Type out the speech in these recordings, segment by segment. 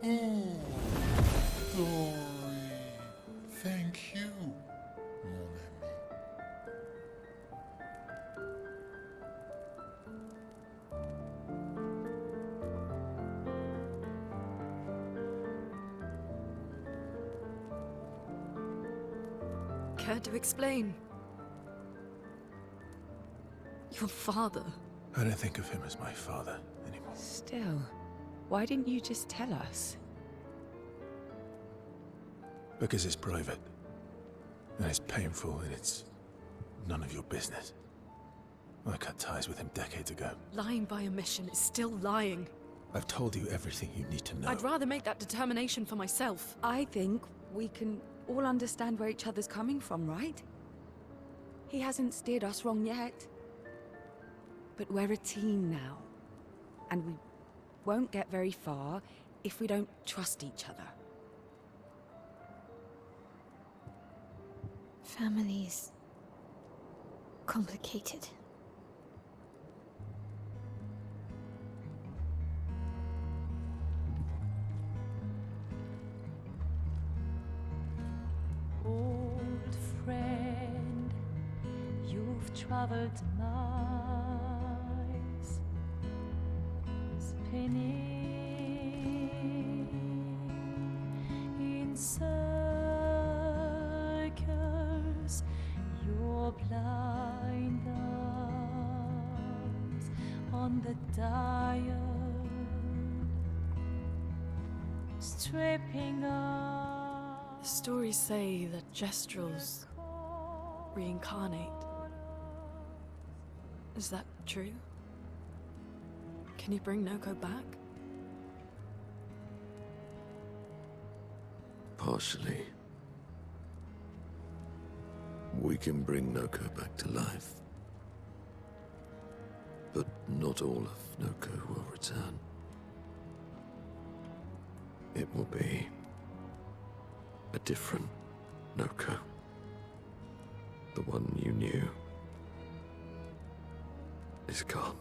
Oh, Dory. Thank you, mon ami. Care to explain? Your father. I don't think of him as my father anymore. Still, why didn't you just tell us? Because it's private. And it's painful and it's none of your business. I cut ties with him decades ago. Lying by omission is still lying. I've told you everything you need to know. I'd rather make that determination for myself. I think we can all understand where each other's coming from, right? He hasn't steered us wrong yet. But we're a team now. And we won't get very far if we don't trust each other. Family's complicated. Old friend, you've traveled miles, spinning in circles, your blind eyes on the dial, stripping off. The stories say that Gestrels reincarnate. Is that true? Can you bring Noko back? Partially. We can bring Noko back to life. But not all of Noko will return. It will be a different Noko. The one you knew is gone.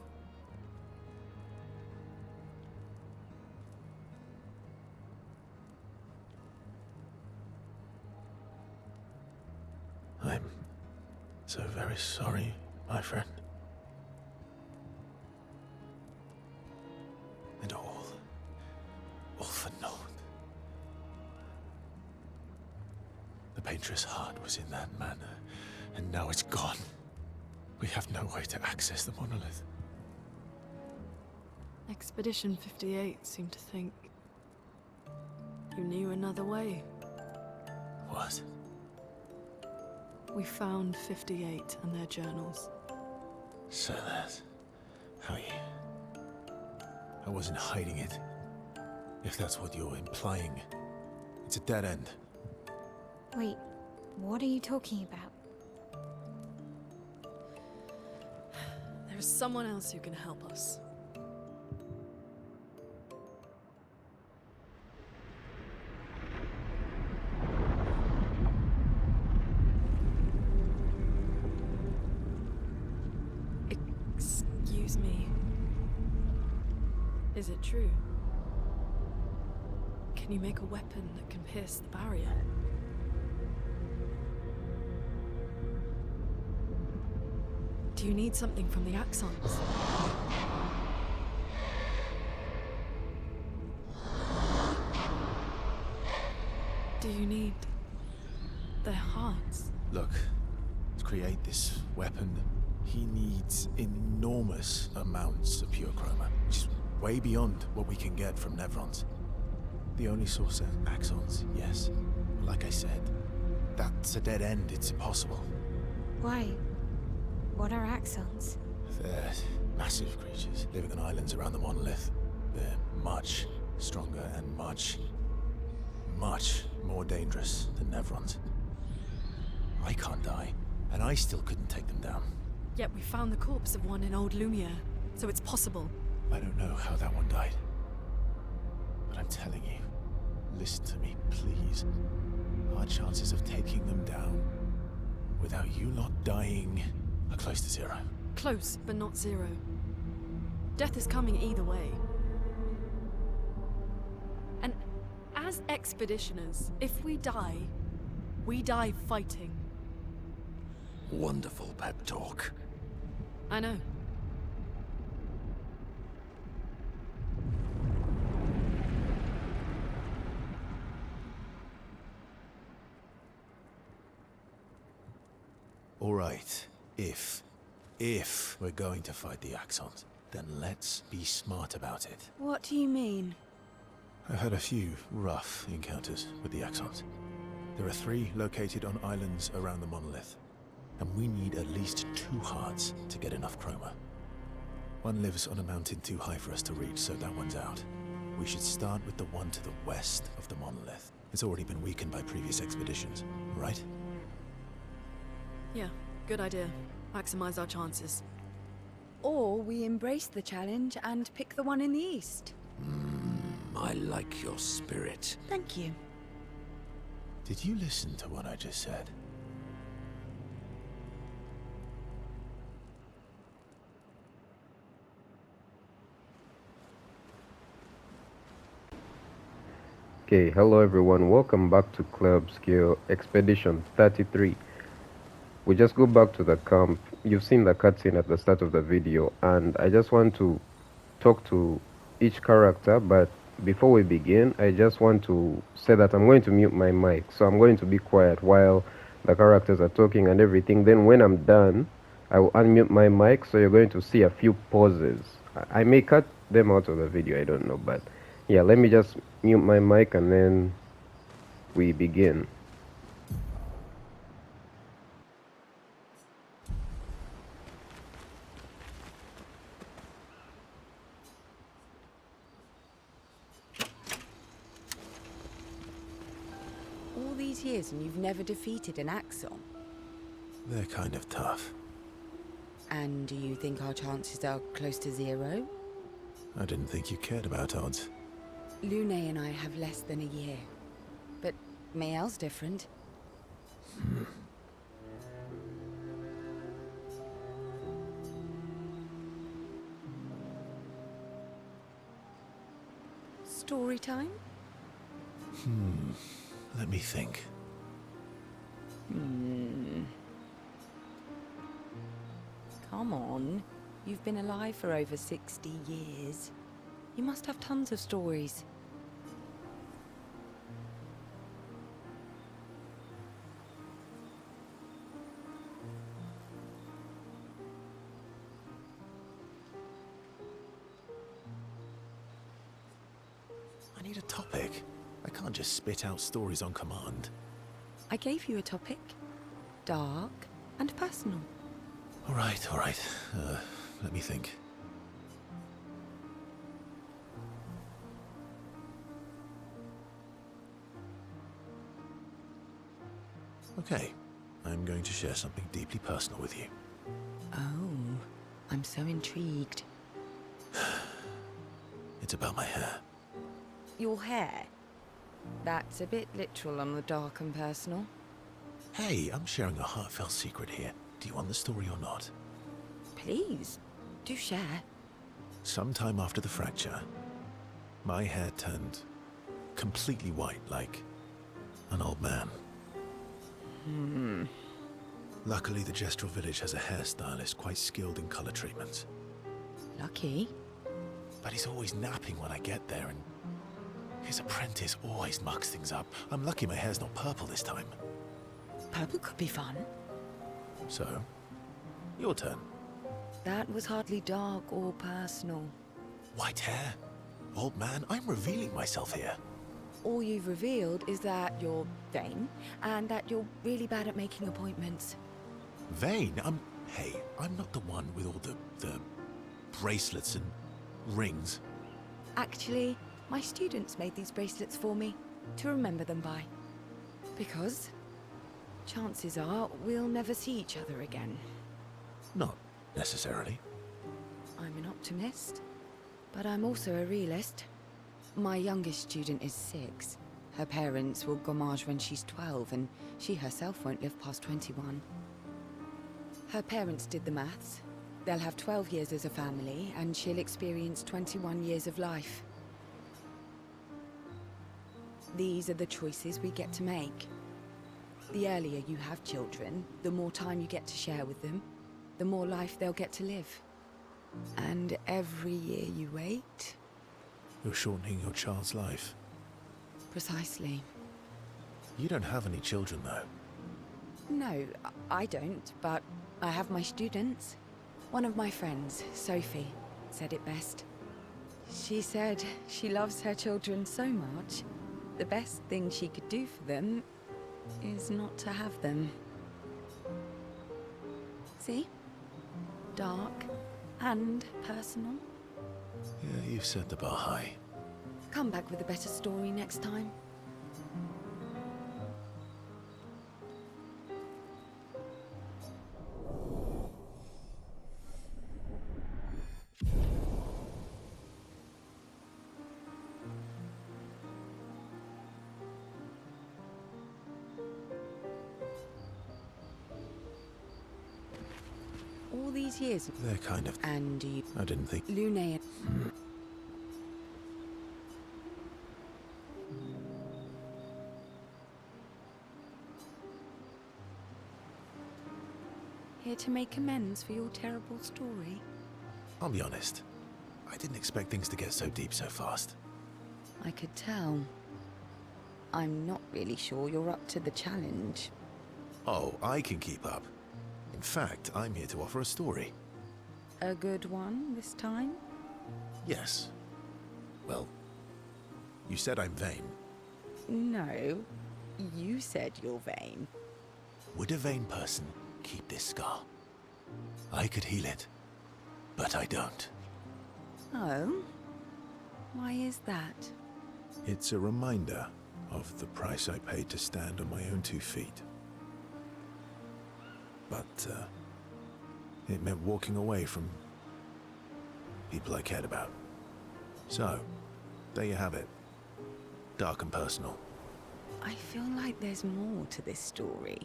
I'm so very sorry, my friend. And all for naught. The painter's heart was in that manor, and now it's gone. We have no way to access the monolith. Expedition 58 seemed to think you knew another way. What? We found 58 and their journals. So that's how you... I wasn't hiding it. If that's what you're implying. It's a dead end. Wait, what are you talking about? There's someone else who can help us. Excuse me. Is it true? Can you make a weapon that can pierce the barrier? Do you need something from the axons? Do you need their hearts? Look, to create this weapon, he needs enormous amounts of pure chroma, which is way beyond what we can get from Nevrons. The only source are axons, yes. Like I said, that's a dead end, it's impossible. Why? What are axons? They're massive creatures living on islands around the monolith. They're much stronger and much more dangerous than Nevrons. I can't die, and I still couldn't take them down. Yet we found the corpse of one in Old Lumiere, so it's possible. I don't know how that one died. But I'm telling you, listen to me, please. Our chances of taking them down without you not dying are close to zero. Close, but not zero. Death is coming either way. And As expeditioners, if we die fighting. Wonderful pep talk. I know. All right, if we're going to fight the Axons, then let's be smart about it. What do you mean? I had a few rough encounters with the Axons. There are 3 located on islands around the monolith, and we need at least 2 hearts to get enough chroma. One lives on a mountain too high for us to reach, so that one's out. We should start with the one to the west of the monolith. It's already been weakened by previous expeditions, right? Yeah, good idea. Maximize our chances. Or we embrace the challenge and pick the one in the east. I like your spirit. Thank you. Did you listen to what I just said? Okay, hello everyone, welcome back to Clair Obscur Expedition 33. We just go back to the camp. You've seen the cutscene at the start of the video, and I just want to talk to each character, but before we begin, I just want to say that I'm going to mute my mic, so I'm going to be quiet while the characters are talking and everything. Then when I'm done, I will unmute my mic, so you're going to see a few pauses. I may cut them out of the video, I don't know, but yeah, let me just mute my mic and then we begin. All these years and you've never defeated an axon? They're kind of tough. And do you think our chances are close to 0? I didn't think you cared about odds. Lune and I have less than a year. But Mael's different. Story time? Let me think. Come on. You've been alive for over 60 years. You must have tons of stories. I need a topic. I can't just spit out stories on command. I gave you a topic. Dark and personal. All right. Let me think. Okay, I'm going to share something deeply personal with you. Oh, I'm so intrigued. It's about my hair. Your hair? That's a bit literal on the dark and personal. Hey, I'm sharing a heartfelt secret here. Do you want the story or not? Please, do share. Sometime after the fracture, my hair turned completely white, like an old man. Luckily, the Gestural village has a hairstylist quite skilled in color treatments. Lucky. But he's always napping when I get there, and his apprentice always mucks things up. I'm lucky my hair's not purple this time. Purple could be fun. So, your turn. That was hardly dark or personal. White hair? Old man, I'm revealing myself here. All you've revealed is that you're vain, and that you're really bad at making appointments. Vain? Hey, I'm not the one with all the bracelets and rings. Actually, my students made these bracelets for me, to remember them by. Because chances are we'll never see each other again. Not necessarily. I'm an optimist, but I'm also a realist. My youngest student is 6. Her parents will gommage when she's 12, and she herself won't live past 21. Her parents did the maths. They'll have 12 years as a family, and she'll experience 21 years of life. These are the choices we get to make. The earlier you have children, the more time you get to share with them, the more life they'll get to live. And every year you wait... You're shortening your child's life. Precisely. You don't have any children, though. No, I don't, but I have my students. One of my friends, Sophie, said it best. She said she loves her children so much, the best thing she could do for them is not to have them. See? Dark and personal. Yeah, you've set the bar high. Come back with a better story next time. All these years, They're kind of... and you... I didn't think... Lune... Here to make amends for your terrible story? I'll be honest. I didn't expect things to get so deep so fast. I could tell. I'm not really sure you're up to the challenge. Oh, I can keep up. In fact, I'm here to offer a story. A good one this time? Yes. Well, you said I'm vain. No, you said you're vain. Would a vain person keep this scar? I could heal it, but I don't. Oh? Why is that? It's a reminder of the price I paid to stand on my own 2 feet. But, it meant walking away from people I cared about. So, there you have it. Dark and personal. I feel like there's more to this story.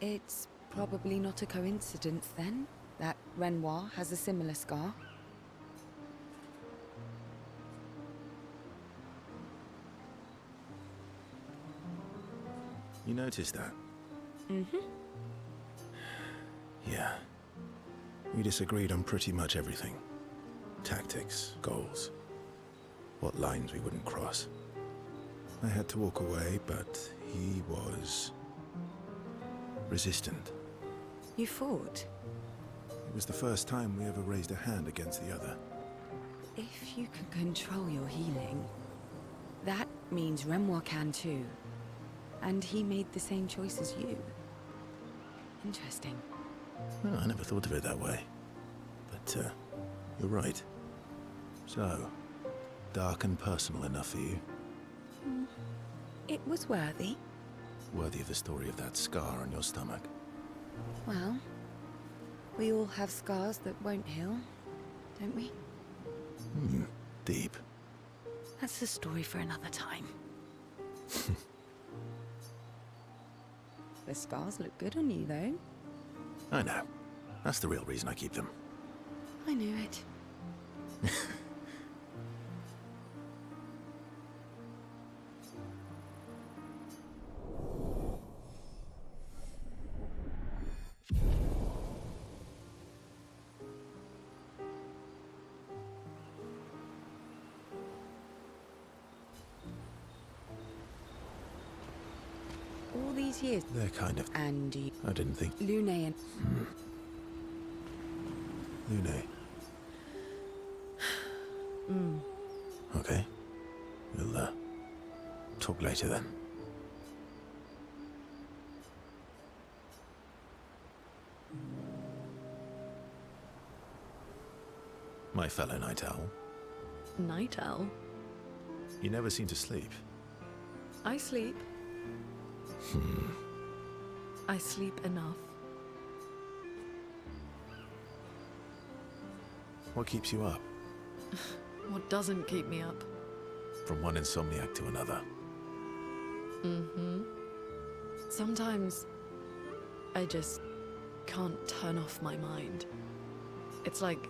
It's probably not a coincidence, then, that Renoir has a similar scar. You noticed that? Mm-hmm. Yeah. We disagreed on pretty much everything. Tactics, goals, what lines we wouldn't cross. I had to walk away, but he was... resistant. You fought? It was the first time we ever raised a hand against the other. If you can control your healing, that means Renoir can too. And he made the same choice as you. Interesting. Oh, I never thought of it that way. But, you're right. So, dark and personal enough for you? It was worthy. Worthy of the story of that scar on your stomach. Well, we all have scars that won't heal, don't we? Deep. That's a story for another time. The scars look good on you, though. I know. That's the real reason I keep them. I knew it. All these years, They're kind of... and you... I didn't think... Lune and... Lune. Okay. We'll, talk later then. My fellow night owl. Night owl? You never seem to sleep. I sleep. I sleep enough. What keeps you up? What doesn't keep me up? From one insomniac to another. Sometimes I just can't turn off my mind. It's like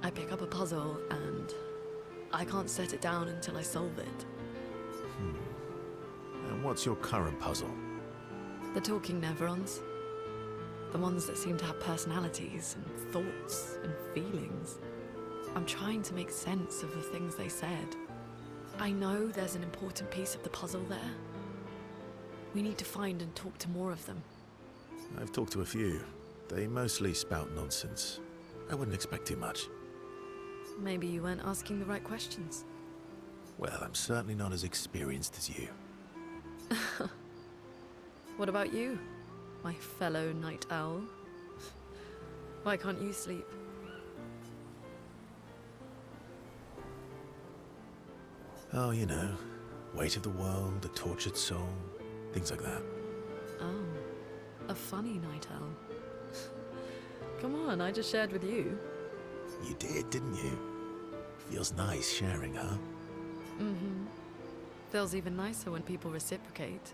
I pick up a puzzle and I can't set it down until I solve it. what's your current puzzle? The talking Nevrons. The ones that seem to have personalities and thoughts and feelings. I'm trying to make sense of the things they said. I know there's an important piece of the puzzle there. We need to find and talk to more of them. I've talked to a few. They mostly spout nonsense. I wouldn't expect too much. Maybe you weren't asking the right questions. Well, I'm certainly not as experienced as you. What about you, my fellow night owl? Why can't you sleep? Oh, you know, weight of the world, a tortured soul, things like that. Oh, a funny night owl. Come on, I just shared with you. You did, didn't you? Feels nice sharing, huh? Mm-hmm. Feels even nicer when people reciprocate.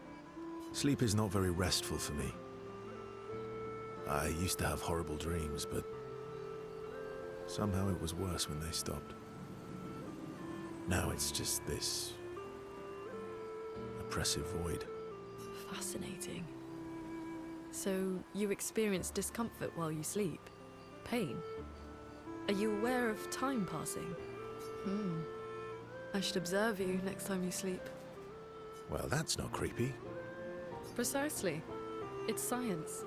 Sleep is not very restful for me. I used to have horrible dreams, but somehow it was worse when they stopped. Now it's just this oppressive void. Fascinating. So, you experience discomfort while you sleep? Pain? Are you aware of time passing? I should observe you next time you sleep. Well, that's not creepy. Precisely. It's science.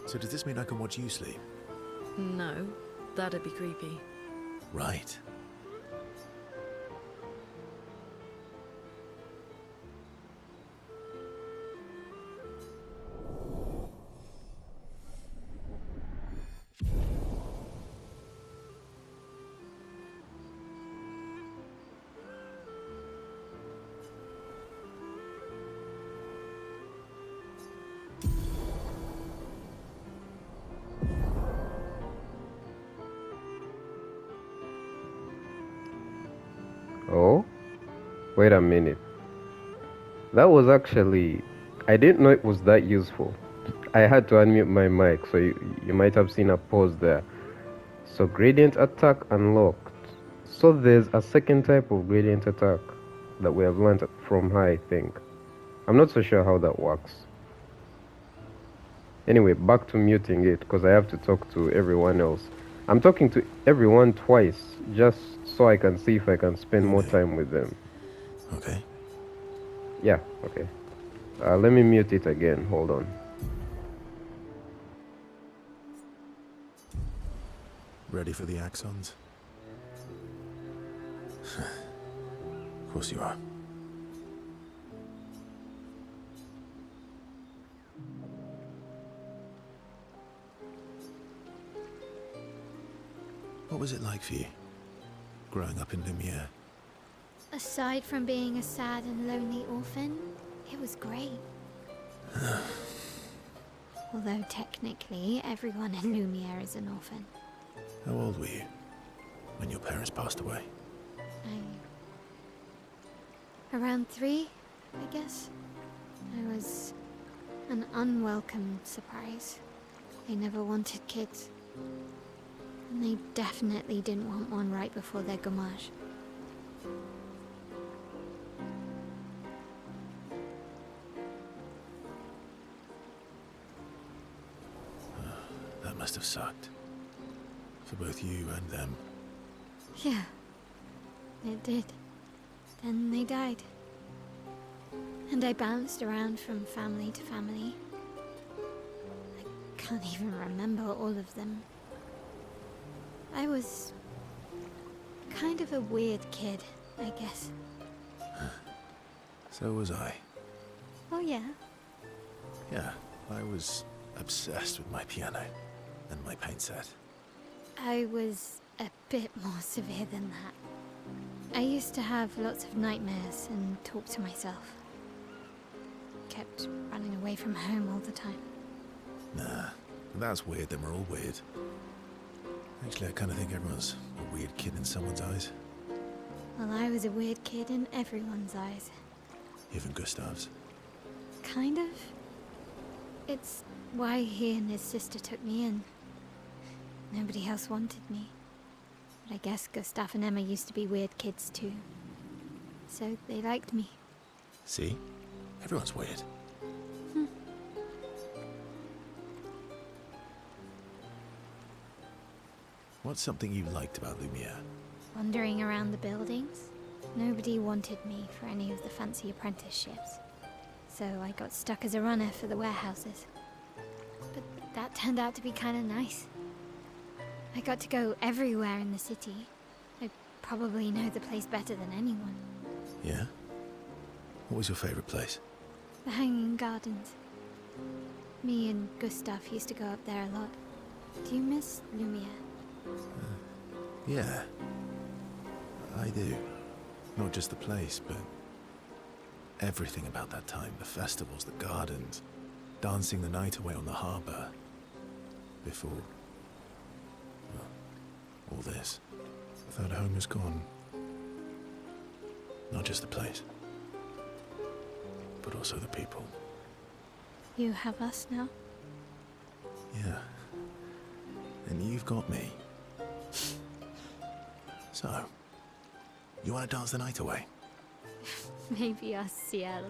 So does this mean I can watch you sleep? No, that'd be creepy. Right. Oh, wait a minute. That was actually... I didn't know it was that useful. I had to unmute my mic, so you might have seen a pause there. So gradient attack unlocked. So there's a second type of gradient attack that we have learned from her, I think. I'm not so sure how that works. Anyway, back to muting it, because I have to talk to everyone else. I'm talking to everyone twice, just so I can see if I can spend more time with them. Okay. Yeah, okay. Let me mute it again, hold on. Ready for the axons? Of course you are. What was it like for you, growing up in Lumiere? Aside from being a sad and lonely orphan, it was great. Although technically, everyone in Lumiere is an orphan. How old were you when your parents passed away? Around 3, I guess. I was an unwelcome surprise. They never wanted kids. And they definitely didn't want one right before their gommage. That must have sucked. For both you and them. Yeah, it did. Then they died. And I bounced around from family to family. I can't even remember all of them. I was kind of a weird kid, I guess. So was I. Oh yeah? Yeah, I was obsessed with my piano and my paint set. I was a bit more severe than that. I used to have lots of nightmares and talk to myself. Kept running away from home all the time. Nah, if that's weird, then we're all weird. Actually, I kind of think everyone's a weird kid in someone's eyes. Well, I was a weird kid in everyone's eyes. Even Gustav's. Kind of. It's why he and his sister took me in. Nobody else wanted me. But I guess Gustav and Emma used to be weird kids too. So they liked me. See? Everyone's weird. What's something you liked about Lumiere? Wandering around the buildings, nobody wanted me for any of the fancy apprenticeships. So I got stuck as a runner for the warehouses. But that turned out to be kind of nice. I got to go everywhere in the city. I probably know the place better than anyone. Yeah? What was your favorite place? The Hanging Gardens. Me and Gustav used to go up there a lot. Do you miss Lumiere? Yeah. I do. Not just the place, but everything about that time. The festivals, the gardens, dancing the night away on the harbour. Before, well, all this. That home is gone. Not just the place, but also the people. You have us now? Yeah. And you've got me. So, you want to dance the night away? Maybe us, Ciel.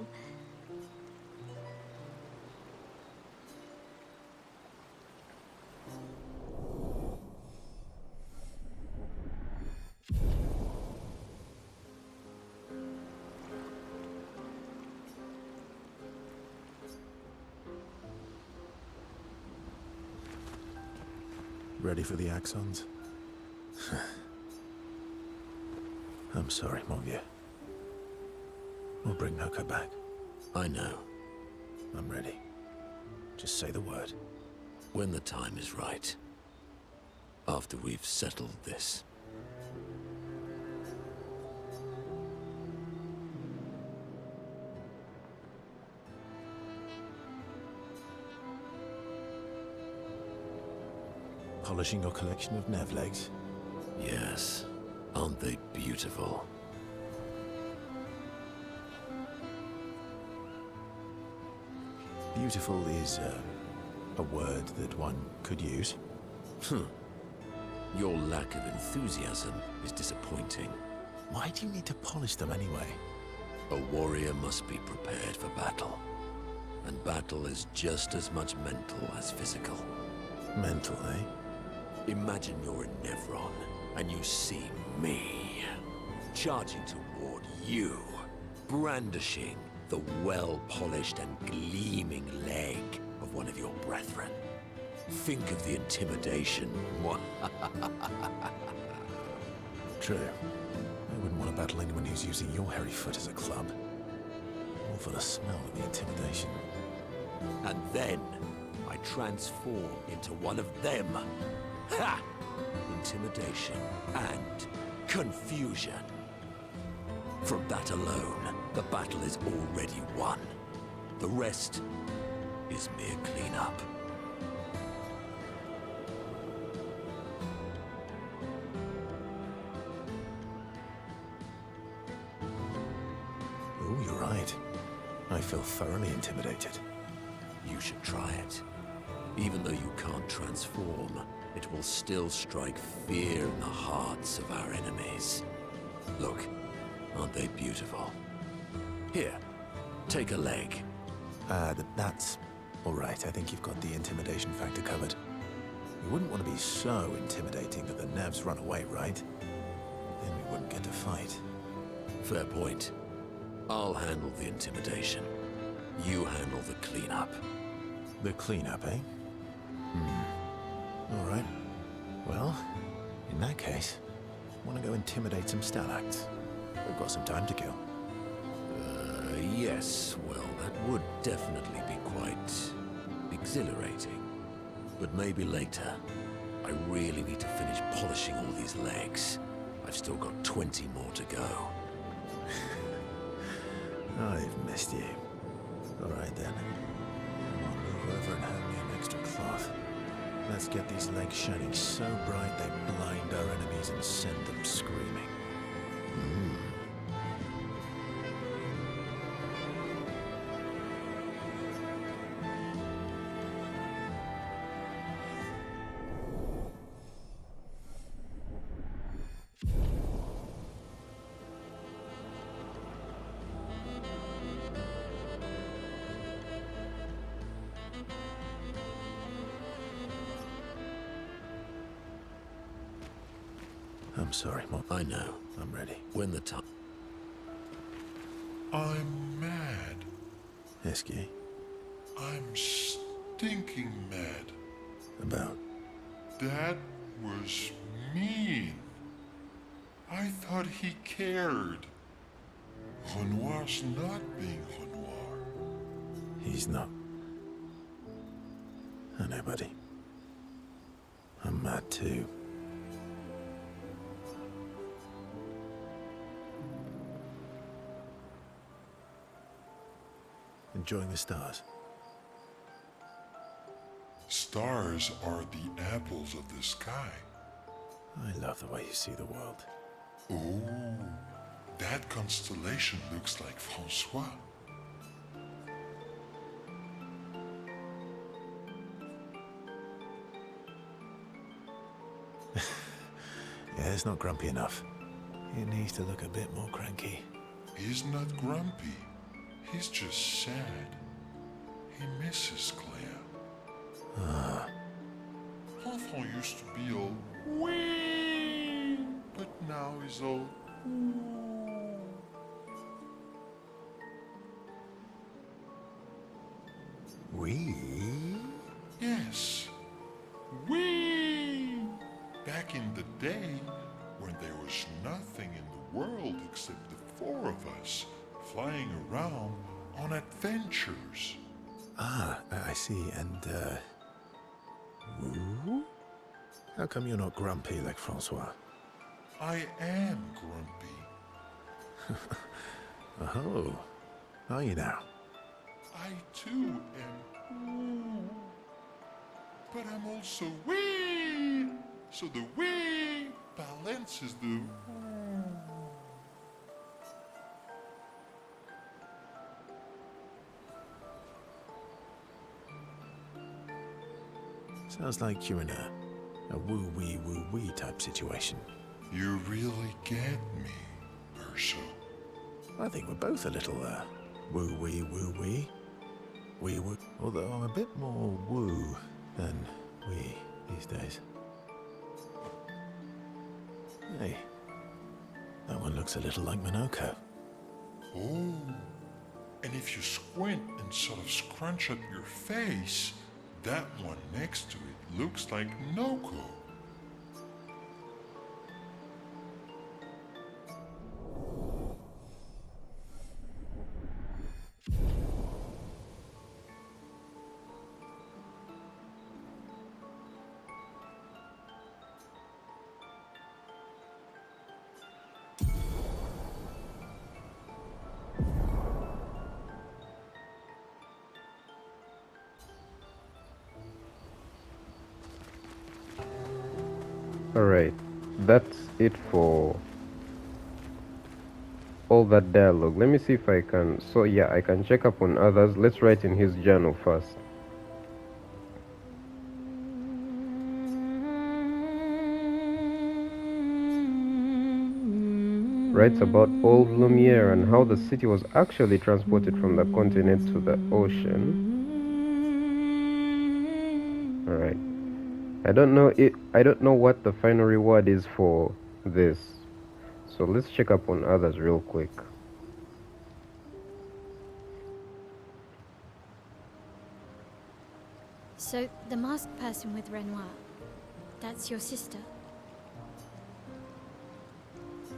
Ready for the axons? I'm sorry, mon vieux. We'll bring Noko back. I know. I'm ready. Just say the word. When the time is right. After we've settled this. Polishing your collection of Nev legs? Yes. Aren't they beautiful? Beautiful is a word that one could use. Your lack of enthusiasm is disappointing. Why do you need to polish them anyway? A warrior must be prepared for battle. And battle is just as much mental as physical. Mental, eh? Imagine you're in Nevron, and you see me, charging toward you, brandishing the well-polished and gleaming leg of one of your brethren. Think of the intimidation. True. I wouldn't want to battle anyone who's using your hairy foot as a club. All for the smell of the intimidation. And then I transform into one of them. Ha! Intimidation and confusion. From that alone, the battle is already won. The rest is mere cleanup. Oh, you're right. I feel thoroughly intimidated. You should try it. Even though you can't transform, it will still strike fear in the hearts of our enemies. Look, aren't they beautiful? Here, take a leg. That's all right. I think you've got the intimidation factor covered. We wouldn't want to be so intimidating that the Nevs run away, right? Then we wouldn't get to fight. Fair point. I'll handle the intimidation. You handle the cleanup. The cleanup, eh? All right. Well, in that case, want to go intimidate some stalacts. We've got some time to kill. Yes, well, that would definitely be quite exhilarating. But maybe later. I really need to finish polishing all these legs. I've still got 20 more to go. I've missed you. All right, then. Come on, move over and hand me an extra cloth. Let's get these legs shining so bright they blind our enemies and send them screaming. I'm sorry, Mom. I know. I'm ready. When the time... I'm mad. Esky, I'm stinking mad. about... That was mean. I thought he cared. Renoir's not being Renoir. He's not. I know, buddy. I'm mad too. Enjoying the stars? Stars are the apples of the sky. I love the way you see the world. Oh, that constellation looks like Francois. Yeah, it's not grumpy enough. It needs to look a bit more cranky. He's not grumpy. He's just sad. He misses Claire. Enfant used to be all wee, but now he's all ooh. We? Yes, wee. Back in the day, when there was nothing in the world except the four of us flying around on adventures. Ah, I see. And, woo? How come you're not grumpy like Francois? I am grumpy. Oh, are you now? I too am ooh. But I'm also wee. So the wee balances the ooh. Sounds like you're in a woo-wee type situation. You really get me, Urso. I think we're both a little, woo-wee. Wee-woo. Although I'm a bit more woo than wee these days. Hey, that one looks a little like Minoko. Oh, and if you squint and sort of scrunch up your face, that one next to it looks like Noko. Alright, that's it for all that dialogue. Let me see if I can. So yeah, I can check up on others. Let's write in his journal first. Writes about old Lumiere and how the city was actually transported from the continent to the ocean. Alright. I don't know what the final reward is for this. So let's check up on others real quick. So, the masked person with Renoir, that's your sister?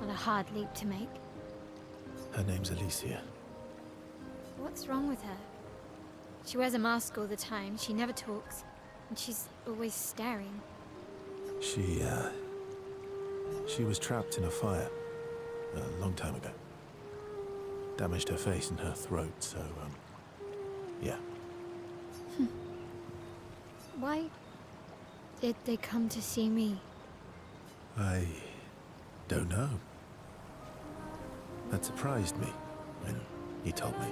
Not a hard leap to make. Her name's Alicia. What's wrong with her? She wears a mask all the time, she never talks, and she's always staring. She was trapped in a fire a long time ago. Damaged her face and her throat, so, yeah. Why did they come to see me? I don't know. That surprised me when he told me.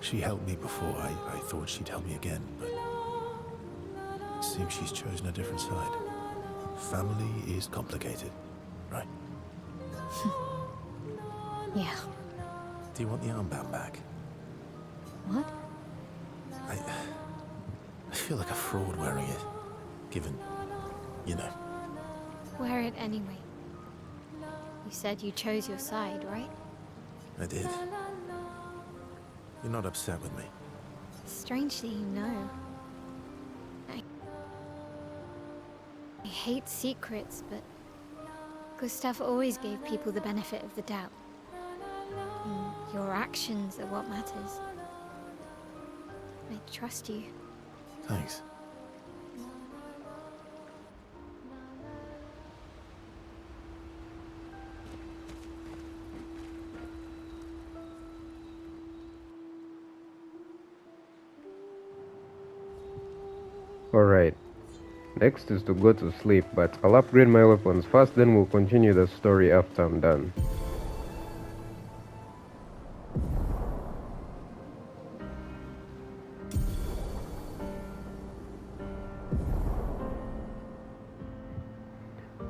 She helped me before. I thought she'd help me again, but it seems she's chosen a different side. Family is complicated, right? Yeah. Do you want the armband back? What? I feel like a fraud wearing it, given, you know. Wear it anyway. said you chose your side, right? I did. You're not upset with me. Strangely, you know. I hate secrets, but Gustav always gave people the benefit of the doubt. Your actions are what matters. I trust you. Thanks. Alright, next is to go to sleep, but I'll upgrade my weapons first, then we'll continue the story after I'm done.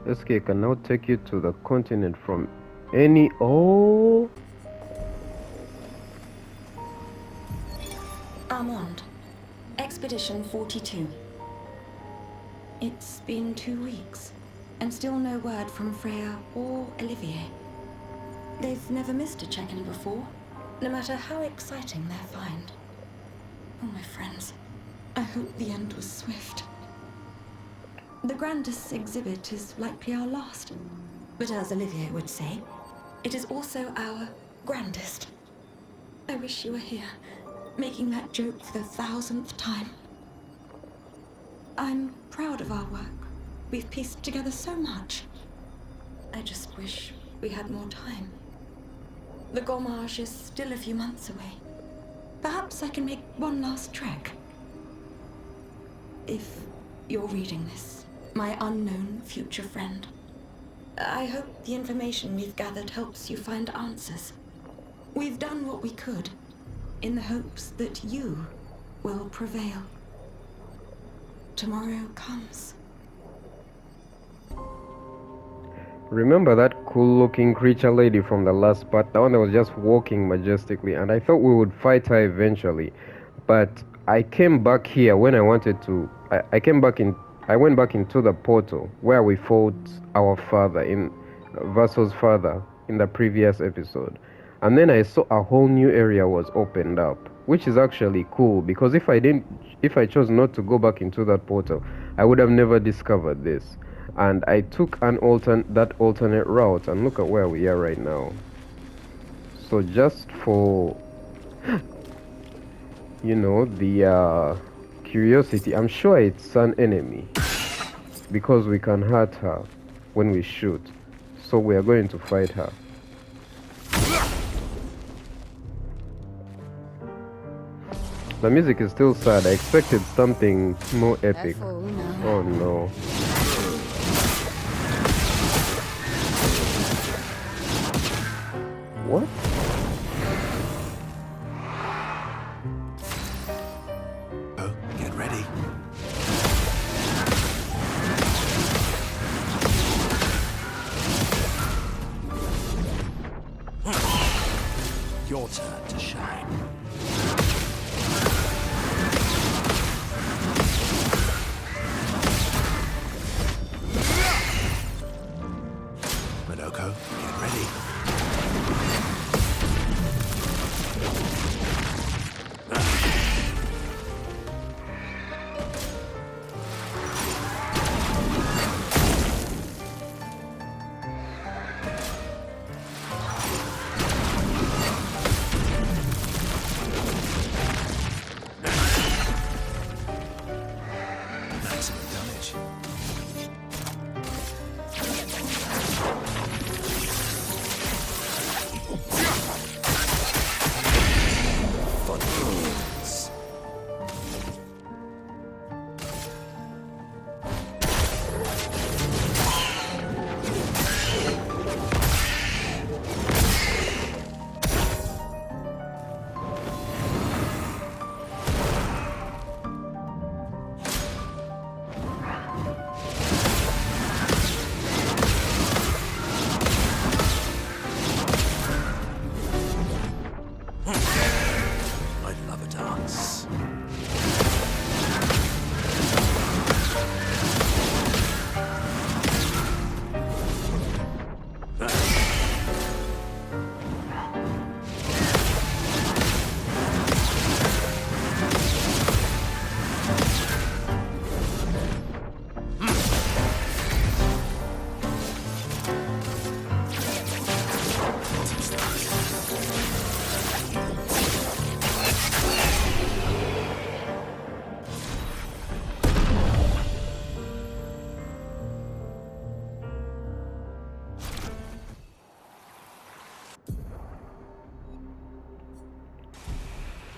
This key can now take you to the continent from any... Oh! Armand, Expedition 42. It's been 2 weeks, and still no word from Freya or Olivier. They've never missed a check-in before, no matter how exciting their find. Oh, my friends, I hope the end was swift. The grandest exhibit is likely our last, but as Olivier would say, it is also our grandest. I wish you were here, making that joke for the 1000th time. I'm proud of our work. We've pieced together so much. I just wish we had more time. The Gommage is still a few months away. Perhaps I can make one last trek. If you're reading this, my unknown future friend, I hope the information we've gathered helps you find answers. We've done what we could, in the hopes that you will prevail. Tomorrow comes. Remember that cool looking creature lady from the last part? The one that was just walking majestically, and I thought we would fight her eventually. But I came back here when I wanted to... I went back into the portal where we fought our father, Vasso's father, in the previous episode. And then I saw a whole new area was opened up, which is actually cool, because if I chose not to go back into that portal, I would have never discovered this. And I took that alternate route, and look at where we are right now. So just for, you know, the curiosity, I'm sure it's an enemy, because we can hurt her when we shoot. So we are going to fight her. The music is still sad. I expected something more epic. Oh no. What? Oh, get ready. Your turn to shine. Minoko, get ready. Maximum damage.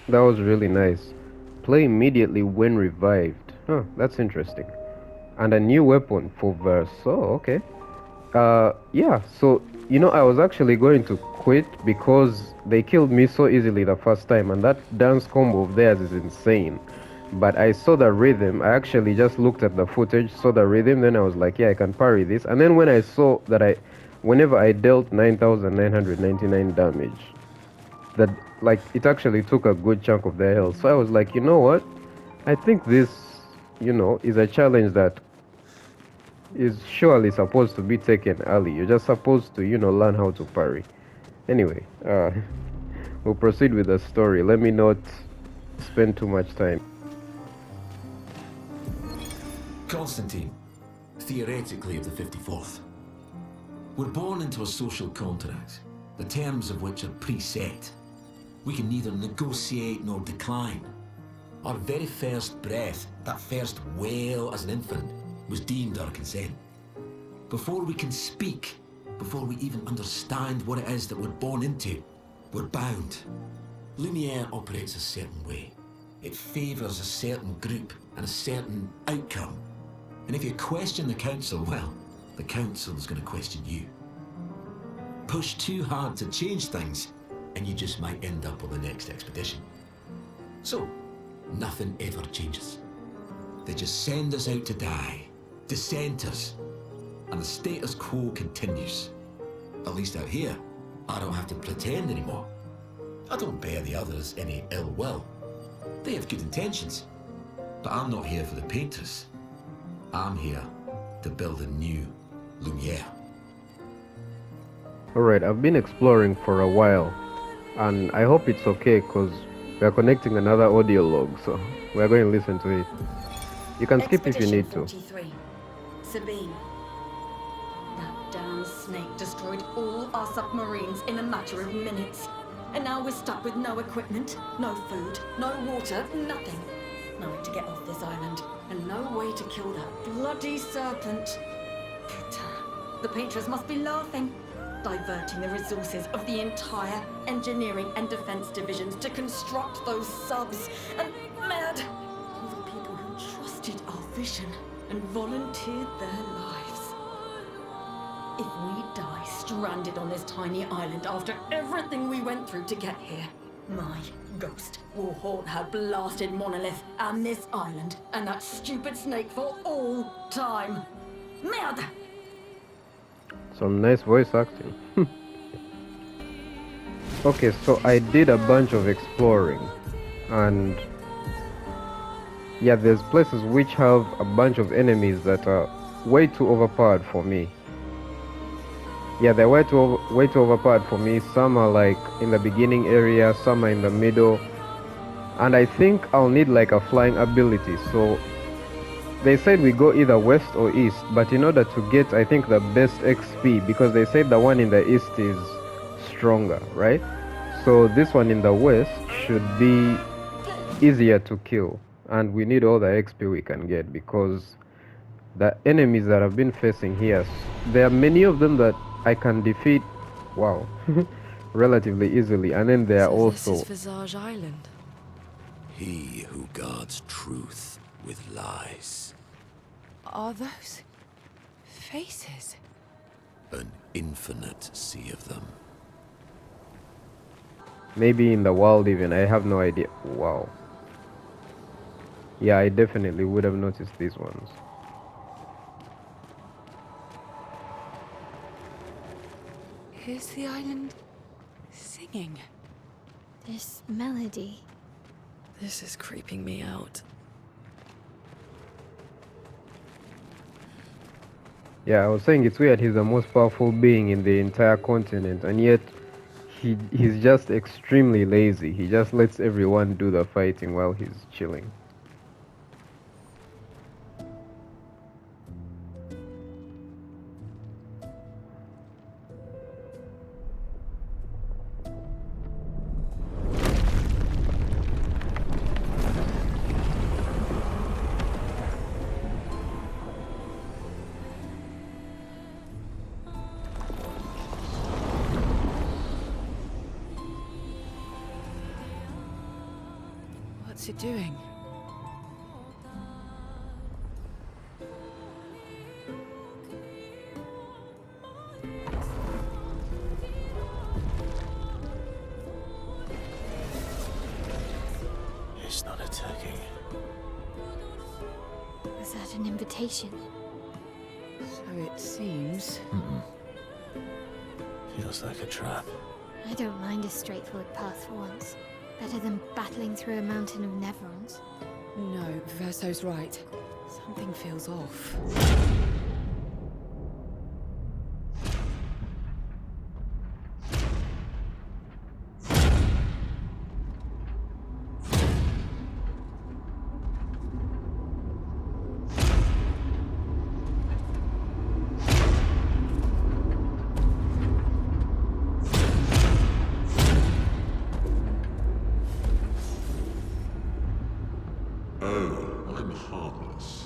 That was really nice. Play immediately when revived. Huh, that's interesting. And a new weapon for verse. Oh, okay. Yeah, so, I was actually going to quit because they killed me so easily the first time, and that dance combo of theirs is insane. But I saw the rhythm. I actually just looked at the footage, saw the rhythm, then I was like, yeah, I can parry this. And then when I saw that whenever I dealt 9,999 damage, that, like, it actually took a good chunk of their health. So I was like, you know what? I think this, is a challenge that is surely supposed to be taken early. You're just supposed to, learn how to parry. Anyway, we'll proceed with the story. Let me not spend too much time. Constantine, theoretically of the 54th. We're born into a social contract, the terms of which are preset. We can neither negotiate nor decline. Our very first breath, that first wail as an infant, was deemed our consent. Before we can speak, before we even understand what it is that we're born into, we're bound. Lumiere operates a certain way. It favours a certain group and a certain outcome. And if you question the Council, well, the Council's going to question you. Push too hard to change things, and you just might end up on the next expedition. So, nothing ever changes. They just send us out to die, dissent us, and the status quo continues. At least out here, I don't have to pretend anymore. I don't bear the others any ill will. They have good intentions, but I'm not here for the painters. I'm here to build a new Lumiere. Alright, I've been exploring for a while, and I hope it's okay because we are connecting another audio log, so we're going to listen to it. You can skip if you need to. 43. Sabine. That damn snake destroyed all our submarines in a matter of minutes. And now we're stuck with no equipment, no food, no water, nothing. No way to get off this island, and no way to kill that bloody serpent. The painters must be laughing. Diverting the resources of the entire engineering and defense divisions to construct those subs. And mad, all the people who trusted our vision and volunteered their lives. If we die stranded on this tiny island after everything we went through to get here, my ghost will haunt her blasted monolith and this island and that stupid snake for all time. Merde! Some nice voice acting. Okay, so I did a bunch of exploring, and yeah, there's places which have a bunch of enemies that are way too overpowered for me. Yeah, they're way too overpowered for me. Some are like in the beginning area, some are in the middle, and I think I'll need like a flying ability. So they said we go either west or east, but in order to get, I think, the best XP, because they said the one in the east is stronger, right? So this one in the west should be easier to kill, and we need all the XP we can get, because the enemies that I've been facing here, there are many of them that I can defeat, wow, relatively easily, and then there are also... This is Visages Island. He who guards truth with lies. Are those faces? An infinite sea of them. Maybe in the world even, I have no idea. Wow. Yeah, I definitely would have noticed these ones. Is the island singing? This melody. This is creeping me out. Yeah, I was saying it's weird, he's the most powerful being in the entire continent, and yet he's just extremely lazy. He just lets everyone do the fighting while he's chilling. What's it doing? It's not attacking. Was that an invitation? So it seems. Feels like a trap. I don't mind a straightforward path for once. Better than battling through a mountain of Nevrons. No, Verso's right. Something feels off. Oh, I'm harmless.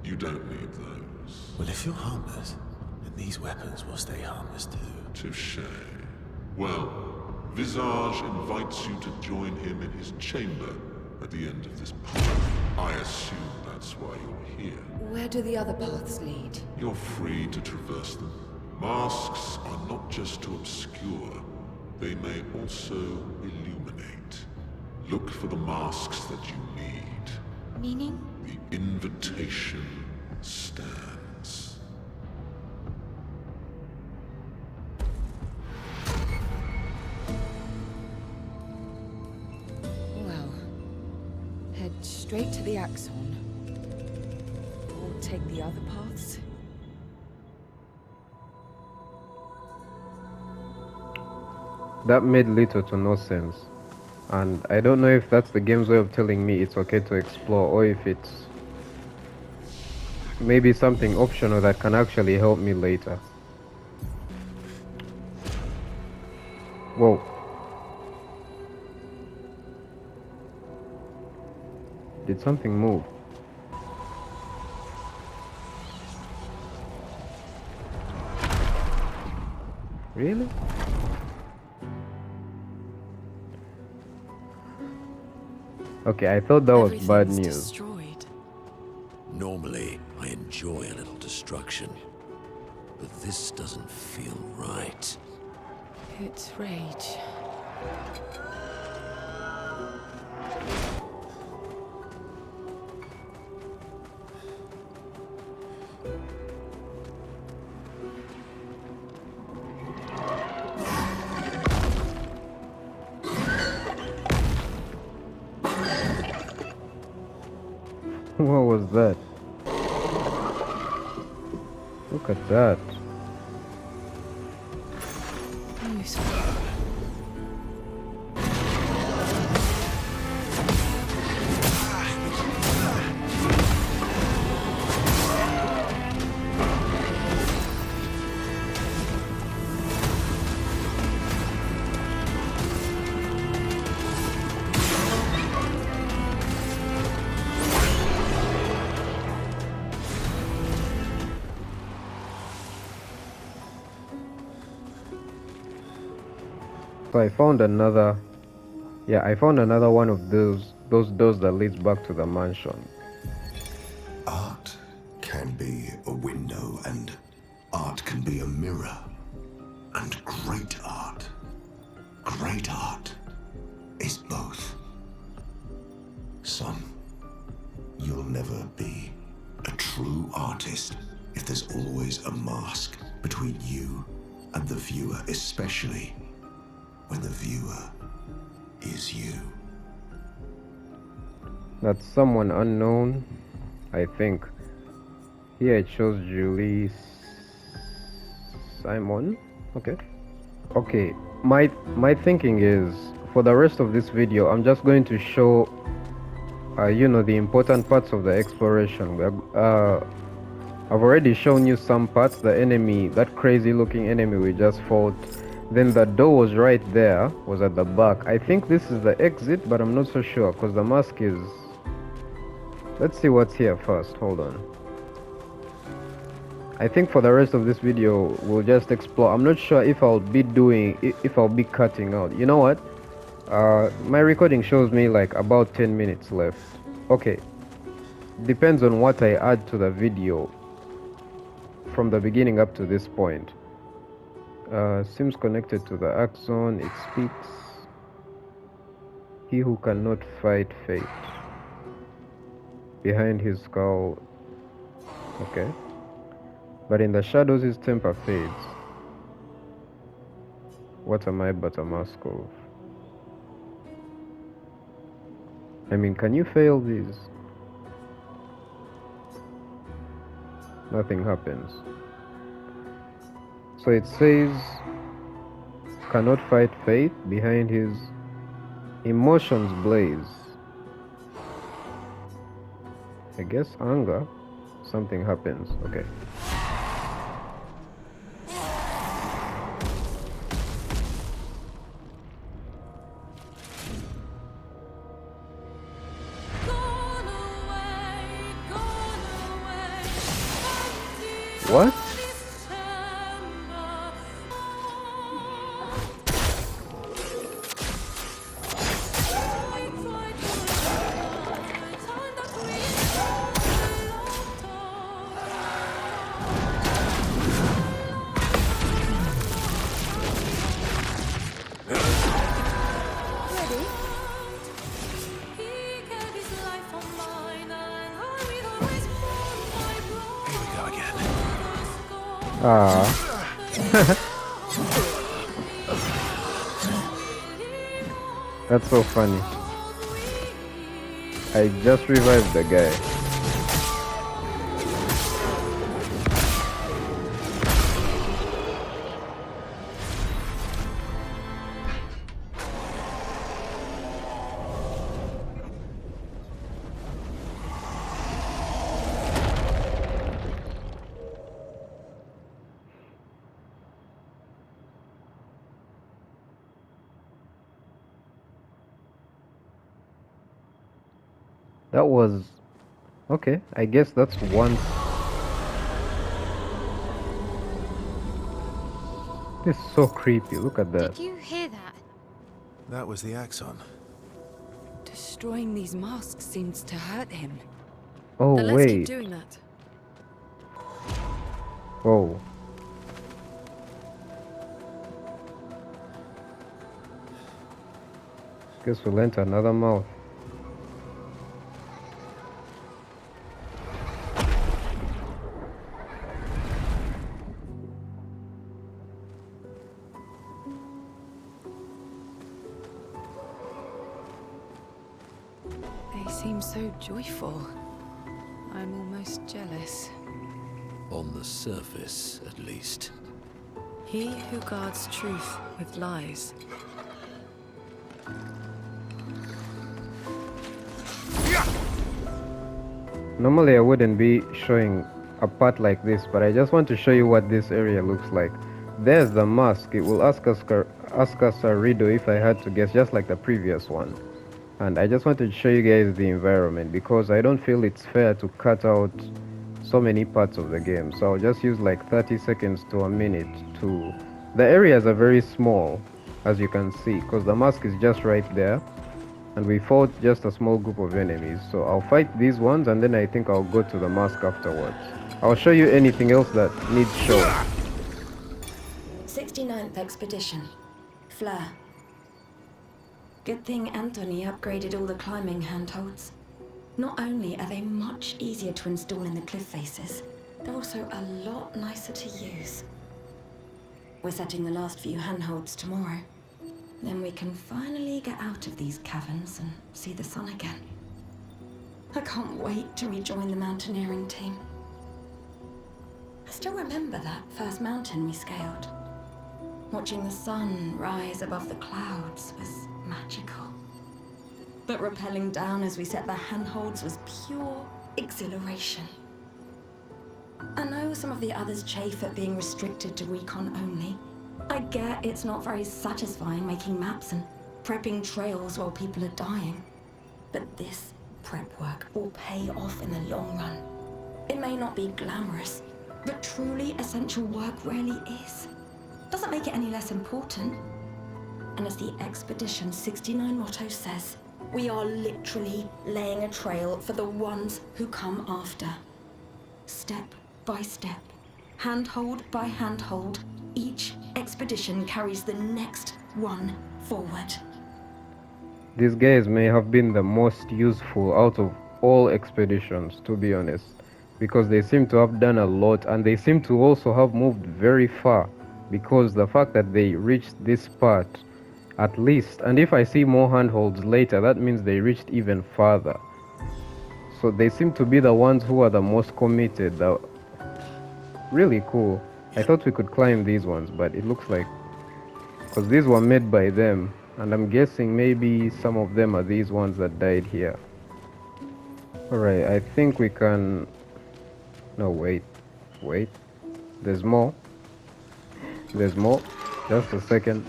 You don't need those. Well, if you're harmless, then these weapons will stay harmless too. Touché. Well, Visage invites you to join him in his chamber at the end of this path. I assume that's why you're here. Where do the other paths lead? You're free to traverse them. Masks are not just to obscure, they may also illuminate. Look for the masks that you need. Meaning? The invitation stands. Well, head straight to the axon. Or take the other paths. That made little to no sense. And I don't know if that's the game's way of telling me it's okay to explore, or if it's maybe something optional that can actually help me later. Whoa. Did something move? Really? Okay, I thought that was bad Everything's news. destroyed. Normally, I enjoy a little destruction. But this doesn't feel right. It's rage. What was that? Look at that. Useful. So I found another, I found another one of those doors that leads back to the mansion. Art can be a window, and art can be a mirror. And great art is both. Son, you'll never be a true artist if there's always a mask between you and the viewer, especially when the viewer is you. That's someone unknown, I think. Here it shows Julie Simon. Okay, my thinking is, for the rest of this video, I'm just going to show the important parts of the exploration. I've already shown you some parts. The enemy, that crazy looking enemy we just fought. Then the door was right there, was at the back. I think this is the exit, but I'm not so sure because the mask is... Let's see what's here first. Hold on. I think for the rest of this video, we'll just explore. I'm not sure if I'll be cutting out. You know what? My recording shows me like about 10 minutes left. Okay, depends on what I add to the video from the beginning up to this point. Seems connected to the axon. It speaks. He who cannot fight fate. Behind his skull. Okay. But in the shadows his temper fades. What am I but a mask of? I mean, can you fail these? Nothing happens. So it says, cannot fight fate, behind his emotions blaze. I guess anger, something happens, okay. What? Ah. That's so funny. I just revived the guy. That was... okay, I guess that's one... This is so creepy, look at that. Did you hear that? That was the axon. Destroying these masks seems to hurt him. Oh, Then let's keep wait. doing that. Whoa. Guess we'll enter another mouth. They seem so joyful. I'm almost jealous. On the surface, at least. He who guards truth with lies. Normally I wouldn't be showing a part like this, but I just want to show you what this area looks like. There's the mask. It will ask us a riddle if I had to guess, just like the previous one. And I just wanted to show you guys the environment because I don't feel it's fair to cut out so many parts of the game. So I'll just use like 30 seconds to a minute to... The areas are very small, as you can see, because the mask is just right there. And we fought just a small group of enemies. So I'll fight these ones and then I think I'll go to the mask afterwards. I'll show you anything else that needs showing. 69th Expedition. Fleur. Good thing Anthony upgraded all the climbing handholds. Not only are they much easier to install in the cliff faces, they're also a lot nicer to use. We're setting the last few handholds tomorrow. Then we can finally get out of these caverns and see the sun again. I can't wait to rejoin the mountaineering team. I still remember that first mountain we scaled. Watching the sun rise above the clouds was magical. But rappelling down as we set the handholds was pure exhilaration. I know some of the others chafe at being restricted to recon only. I get it's not very satisfying making maps and prepping trails while people are dying. But this prep work will pay off in the long run. It may not be glamorous, but truly essential work rarely is. Doesn't make it any less important. And as the Expedition 69 motto says, we are literally laying a trail for the ones who come after. Step by step, handhold by handhold, each expedition carries the next one forward. These guys may have been the most useful out of all expeditions, to be honest, because they seem to have done a lot, and they seem to also have moved very far, because the fact that they reached this part at least, and if I see more handholds later, that means they reached even farther. So they seem to be the ones who are the most committed. Really cool. I thought we could climb these ones, but it looks like, because these were made by them, and I'm guessing maybe some of them are these ones that died here. Alright, I think we can... No, wait. There's more. Just a second.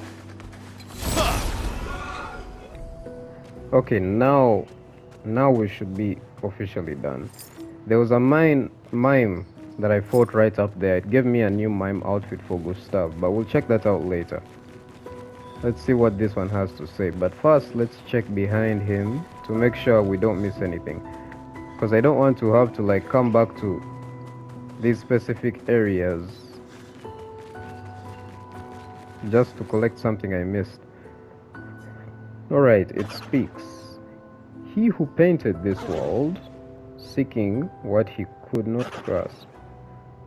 Okay, now we should be officially done. There was a mime that I fought right up there. It gave me a new mime outfit for Gustav, but we'll check that out later. Let's see what this one has to say, but first let's check behind him to make sure we don't miss anything, because I don't want to have to like come back to these specific areas just to collect something I missed. Alright, it speaks. He who painted this world, seeking what he could not grasp,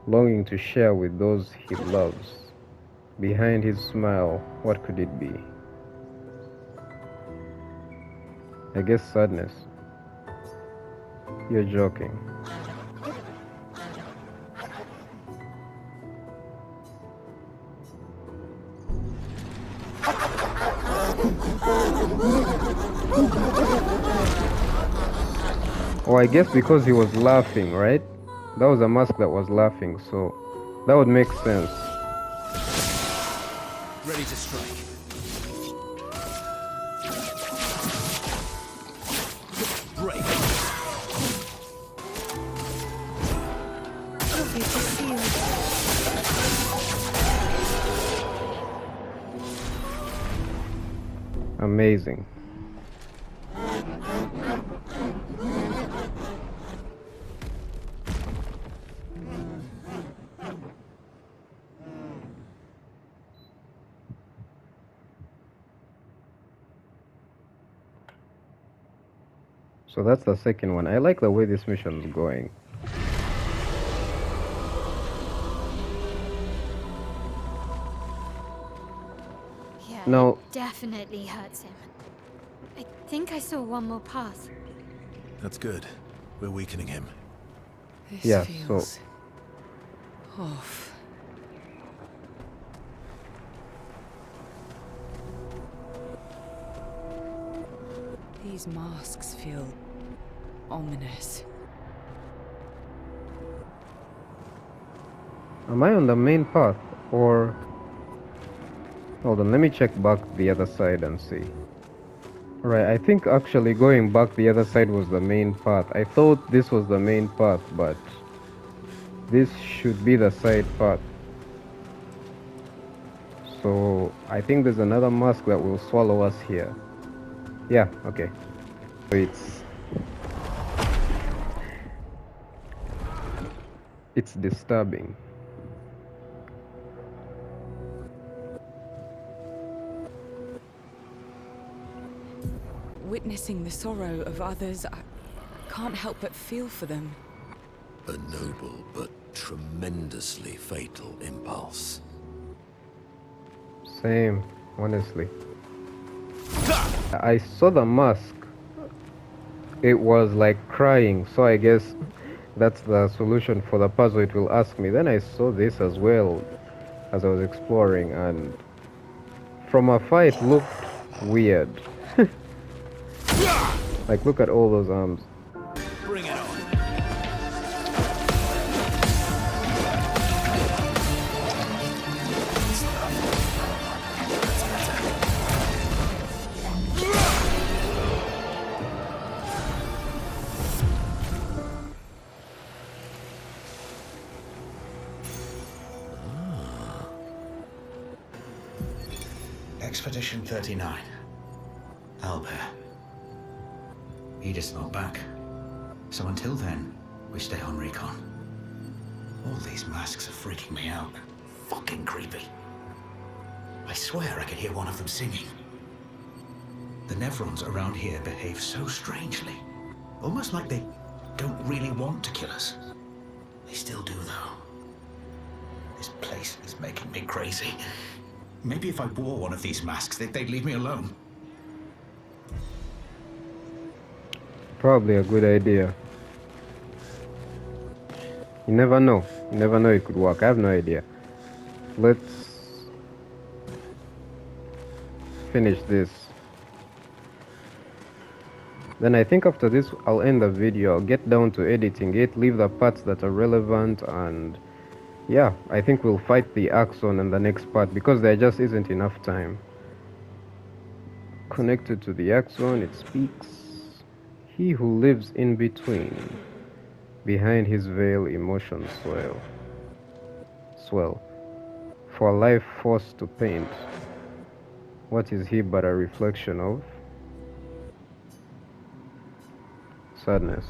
longing to share with those he loves. Behind his smile, what could it be? I guess sadness. You're joking. Oh, I guess because he was laughing, right? That was a mask that was laughing, so that would make sense. Ready to strike. Break. Lovely to see you. Amazing. So that's the second one. I like the way this mission is going. Yeah, Now- it definitely hurts him. I think I saw one more path. That's good. We're weakening him. This Yeah, feels off. These masks feel ominous. Am I on the main path, or... Hold on, let me check back the other side and see. Alright, I think actually going back the other side was the main path. I thought this was the main path, but this should be the side path. So I think there's another mask that will swallow us here. Yeah, okay. So it's disturbing. Witnessing the sorrow of others, I can't help but feel for them. A noble but tremendously fatal impulse. Same, honestly. I saw the mask. It was like crying, so I guess that's the solution for the puzzle it will ask me. Then I saw this as well as I was exploring, and from afar it looked weird. Like, look at all those arms. Bring it on. Expedition 39. Albert. Edith's not back. So until then, we stay on recon. All these masks are freaking me out. Fucking creepy. I swear I could hear one of them singing. The Nevrons around here behave so strangely. Almost like they don't really want to kill us. They still do, though. This place is making me crazy. Maybe if I wore one of these masks, they'd leave me alone. Probably a good idea. You never know. You never know it could work. I have no idea. Let's finish this. Then I think after this I'll end the video. I'll get down to editing it, leave the parts that are relevant, and yeah, I think we'll fight the axon in the next part because there just isn't enough time. Connected to the axon, it speaks. He who lives in between. Behind his veil, emotions swell. For a life forced to paint. What is he but a reflection of? Sadness.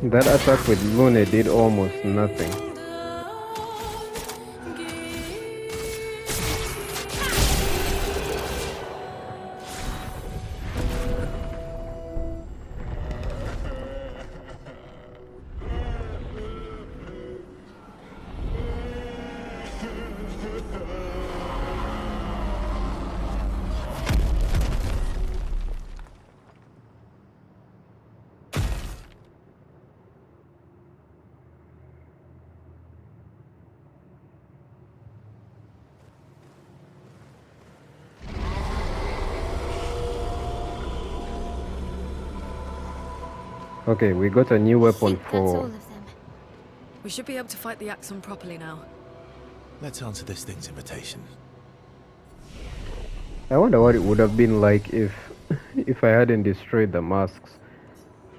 That attack with Lune did almost nothing. Okay, we got a new weapon That's all for... of them. We should be able to fight the axon properly now. Let's answer this thing's invitation. I wonder what it would have been like if I hadn't destroyed the masks.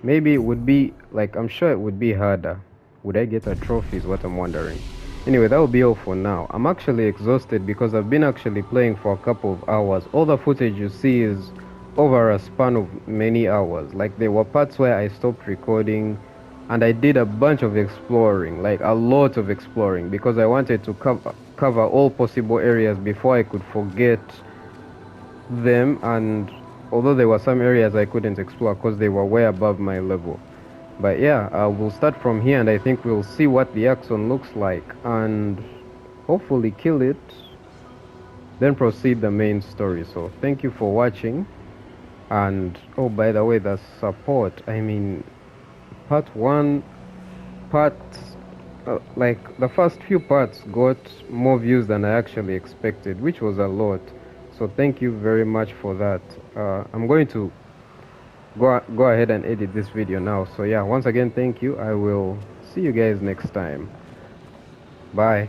Maybe it would be like, I'm sure it would be harder. Would I get a trophy is what I'm wondering. Anyway, that will be all for now. I'm actually exhausted because I've been actually playing for a couple of hours. All the footage you see is over a span of many hours. Like, there were parts where I stopped recording and I did a bunch of exploring, like a lot of exploring, because I wanted to cover all possible areas before I could forget them. And although there were some areas I couldn't explore because they were way above my level. But yeah, we'll start from here and I think we'll see what the axon looks like and hopefully kill it, then proceed the main story. So thank you for watching. And oh, by the way, the support, I mean, part 1, like the first few parts got more views than I actually expected, which was a lot. So thank you very much for that. I'm going to go ahead and edit this video now. So yeah, once again, thank you. I will see you guys next time. Bye.